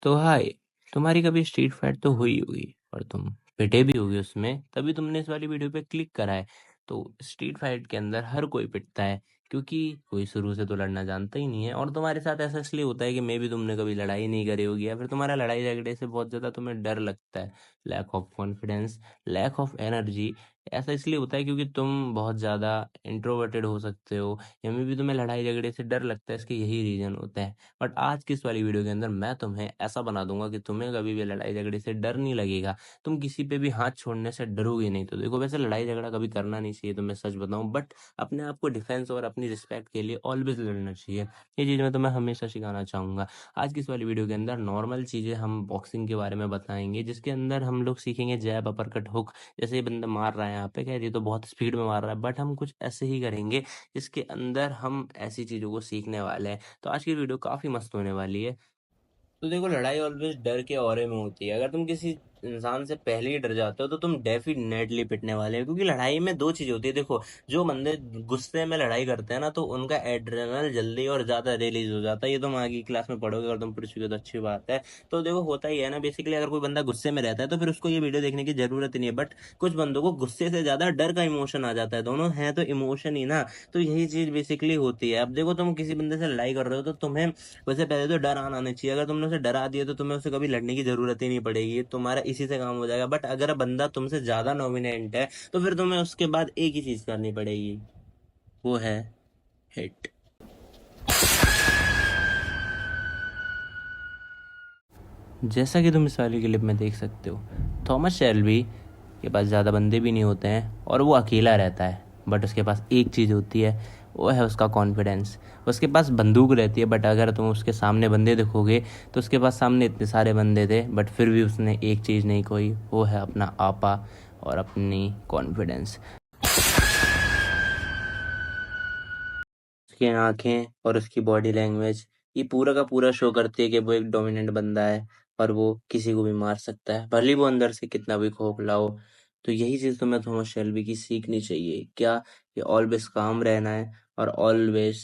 तो हाय, तुम्हारी कभी स्ट्रीट फाइट तो हुई होगी और तुम पिटे भी होगे उसमें, तभी तुमने इस वाली वीडियो पे क्लिक करा है। तो स्ट्रीट फाइट के अंदर हर कोई पिटता है, क्योंकि कोई शुरू से तो लड़ना जानता ही नहीं है। और तुम्हारे साथ ऐसा इसलिए होता है कि मे भी तुमने कभी लड़ाई नहीं करी होगी, या फिर तुम्हारा लड़ाई झगड़े से बहुत ज़्यादा तुम्हें डर लगता है। Lack of confidence, lack of energy. ऐसा इसलिए होता है क्योंकि तुम बहुत ज़्यादा इंट्रोवर्टेड हो सकते हो, या मे भी तुम्हें लड़ाई झगड़े से डर लगता है। इसके यही रीज़न होते हैं। बट आज की इस वाली वीडियो के अंदर मैं तुम्हें ऐसा बना दूंगा कि तुम्हें कभी भी लड़ाई झगड़े से डर नहीं लगेगा। तुम किसी पे भी हाथ छोड़ने से डरोगे नहीं। तो देखो, वैसे लड़ाई झगड़ा कभी करना नहीं चाहिए, तो मैं सच बताऊं, बट अपने आप को डिफेंस और अपनी रिस्पेक्ट के लिए ऑलवेज लड़ना चाहिए। ये चीज़ मैं तुम्हें हमेशा सिखाना चाहूंगा। आज की इस वाली वीडियो के अंदर नॉर्मल चीज़ें हम बॉक्सिंग के बारे में बताएंगे, जिसके अंदर हम लोग सीखेंगे जैब, अपरकट, हुक। जैसे ये बंदा मार रहा है यहाँ पे, कह रही तो बहुत स्पीड में मार रहा है, बट हम कुछ ऐसे ही करेंगे जिसके अंदर हम ऐसी चीज़ों को सीखने वाले हैं। तो आज की वीडियो काफ़ी मस्त होने वाली है। तो देखो, लड़ाई ऑलवेज डर के औरे में होती है। अगर तुम किसी इंसान से पहले ही डर जाते हो तो तुम डेफिनेटली पिटने वाले हो, क्योंकि लड़ाई में दो चीजें होती है। देखो, जो बंदे गुस्से में लड़ाई करते हैं ना, तो उनका एड्रेनल जल्दी और ज्यादा रिलीज हो जाता है। ये तुम आगे क्लास में पढ़ोगे, अगर तुम पढ़ चुके हो तो अच्छी बात है। तो देखो, होता ही है ना, बेसिकली अगर कोई बंदा गुस्से में रहता है तो फिर उसको ये वीडियो देखने की जरूरत ही नहीं है। बट कुछ बंदों को गुस्से से ज्यादा डर का इमोशन आ जाता है। दोनों हैं तो इमोशन ही ना। तो यही चीज बेसिकली होती है। अब देखो, तुम किसी बंदे से लड़ाई कर रहे हो तो तुम्हें वैसे पहले तो डर आना नहीं चाहिए। अगर तुमने उसे डरा दिया तो तुम्हें उसे कभी लड़ने की जरूरत ही नहीं पड़ेगी, तुम्हारा इसी से काम हो जाएगा। बट अगर बंदा तुमसे ज्यादा नॉमिनेट है तो फिर तुम्हें उसके बाद एक ही चीज करनी पड़ेगी, वो है हिट। जैसा कि तुम इस वाली क्लिप में देख सकते हो, थॉमस शेल्बी के पास ज़्यादा बंदे भी नहीं होते हैं और वो अकेला रहता है। बट उसके पास एक चीज़ होती है, वो है उसका कॉन्फिडेंस। उसके पास बंदूक रहती है, बट अगर तुम उसके सामने बंदे देखोगे तो उसके पास सामने इतने सारे बंदे थे, बट फिर भी उसने एक चीज़ नहीं खोई, वो है अपना आपा और अपनी कॉन्फिडेंस। उसकी आंखें और उसकी बॉडी लैंग्वेज ये पूरा का पूरा शो करती है कि वो एक डोमिनेंट बंदा है, और वो किसी को भी मार सकता है, भले ही वो अंदर से कितना भी खोखला हो। तो यही चीज़ तुम्हें थॉमस शेल्बी की सीखनी चाहिए, क्या कि ऑलवेज काम रहना है और ऑलवेज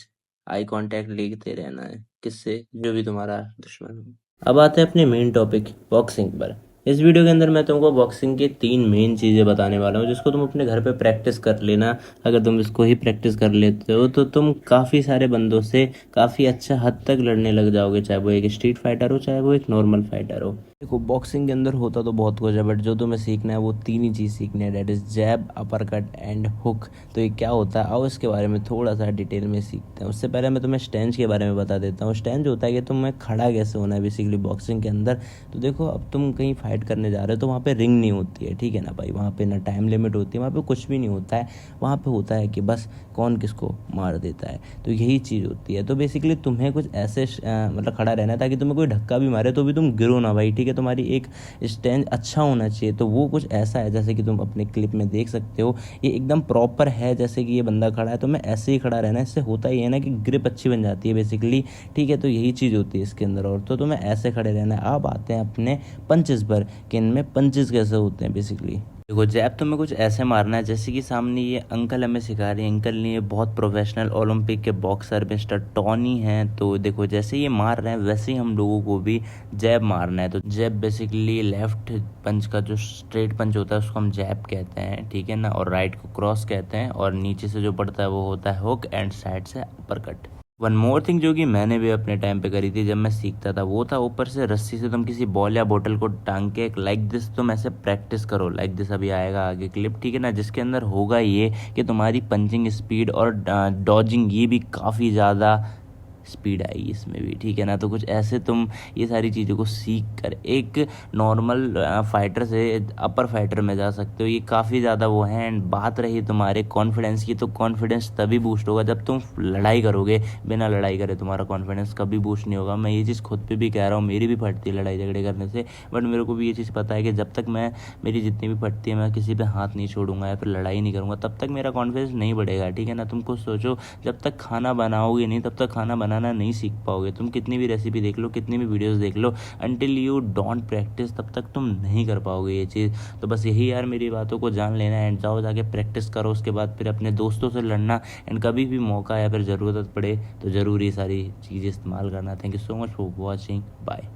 आई कांटेक्ट लेते रहना है किससे, जो भी तुम्हारा दुश्मन हो। अब आते हैं अपने मेन टॉपिक बॉक्सिंग पर। इस वीडियो के अंदर मैं तुमको बॉक्सिंग की 3 मेन चीज़ें बताने वाला हूँ, जिसको तुम अपने घर पे प्रैक्टिस कर लेना। अगर तुम इसको ही प्रैक्टिस कर लेते हो तो तुम काफ़ी सारे बंदों से काफ़ी अच्छा हद तक लड़ने लग जाओगे, चाहे वो एक स्ट्रीट फाइटर हो, चाहे वो एक नॉर्मल फाइटर हो। देखो, बॉक्सिंग के अंदर होता तो बहुत कुछ है, बट जो तुम्हें सीखना है वो 3 ही चीज़ सीखनी है, that is jab, uppercut and hook. तो ये क्या होता है, आओ इसके बारे में थोड़ा सा डिटेल में सीखते हैं। उससे पहले मैं तुम्हें स्टैंड के बारे में बता देता हूँ। स्टैंड होता है कि तुम्हें खड़ा कैसे होना है बेसिकली बॉक्सिंग के अंदर। तो देखो, अब तुम कहीं फाइट करने जा रहे हो तो वहाँ पे रिंग नहीं होती है, ठीक है ना भाई। वहाँ पे ना टाइम लिमिट होती है, वहाँ पे कुछ भी नहीं होता है। वहाँ पे होता है कि बस कौन किसको मार देता है, तो यही चीज़ होती है। तो बेसिकली तुम्हें कुछ ऐसे मतलब खड़ा रहना है ताकि तुम्हें कोई धक्का भी मारे तो भी तुम गिरो ना भाई, ठीक है। तुम्हारी एक स्टैंड अच्छा होना चाहिए। तो वो कुछ ऐसा है, जैसे कि तुम अपने क्लिप में देख सकते हो, ये एकदम प्रॉपर है। जैसे कि ये बंदा खड़ा है तो मैं ऐसे ही खड़ा रहना है। इससे होता ही है ना कि ग्रिप अच्छी बन जाती है बेसिकली, ठीक है। तो यही चीज़ होती है इसके अंदर। और तो तुम्हें ऐसे खड़े रहना है। अब आते हैं अपने पंचेस पर कि इनमें पंचेस कैसे होते हैं बेसिकली। देखो, जैब तुम्हें कुछ ऐसे मारना है जैसे कि सामने ये अंकल हमें सिखा रहे हैं। अंकल ने ये बहुत प्रोफेशनल ओलंपिक के बॉक्सर मिस्टर टॉनी हैं। तो देखो, जैसे ये मार रहे हैं वैसे ही हम लोगों को भी जैब मारना है। तो जैब बेसिकली लेफ्ट पंच का जो स्ट्रेट पंच होता है उसको हम जैब कहते हैं, ठीक है ना। और राइट को क्रॉस कहते हैं, और नीचे से जो पड़ता है वो होता है हुक, एंड साइड से अपरकट। वन मोर थिंग जो कि मैंने भी अपने टाइम पे करी थी जब मैं सीखता था, वो था ऊपर से रस्सी से तुम किसी बॉल या बोतल को टांग के लाइक दिस तुम ऐसे प्रैक्टिस करो। लाइक दिस अभी आएगा आगे क्लिप, ठीक है ना, जिसके अंदर होगा ये कि तुम्हारी पंचिंग स्पीड और डॉजिंग ये भी काफ़ी ज़्यादा स्पीड आएगी इसमें भी, ठीक है ना। तो कुछ ऐसे तुम ये सारी चीज़ों को सीख कर एक नॉर्मल फाइटर से अपर फाइटर में जा सकते हो। ये काफ़ी ज़्यादा वो है। एंड बात रही तुम्हारे कॉन्फिडेंस की, तो कॉन्फिडेंस तभी बूस्ट होगा जब तुम लड़ाई करोगे। बिना लड़ाई करे तुम्हारा कॉन्फिडेंस कभी बूस्ट नहीं होगा। मैं ये चीज़ खुद पे भी कह रहा हूँ, मेरी भी फटती है लड़ाई झगड़े करने से, बट मेरे को भी ये चीज़ पता है कि जब तक मैं मेरी जितनी भी फटती है मैं किसी पे हाथ नहीं छोड़ूंगा या फिर लड़ाई नहीं करूँगा, तब तक मेरा कॉन्फिडेंस नहीं बढ़ेगा, ठीक है ना। तुम खुद सोचो, जब तक खाना बनाओगे नहीं तब तक खाना बनाना नहीं सीख पाओगे। तुम कितनी भी रेसिपी देख लो, कितनी भी वीडियोस देख लो, अंटिल यू डोंट प्रैक्टिस तब तक तुम नहीं कर पाओगे ये चीज़। तो बस यही यार, मेरी बातों को जान लेना एंड जाओ जाके प्रैक्टिस करो। उसके बाद फिर अपने दोस्तों से लड़ना, एंड कभी भी मौका या फिर ज़रूरत पड़े तो ज़रूर ये सारी चीज़ें इस्तेमाल करना। Thank you so much for watching, bye.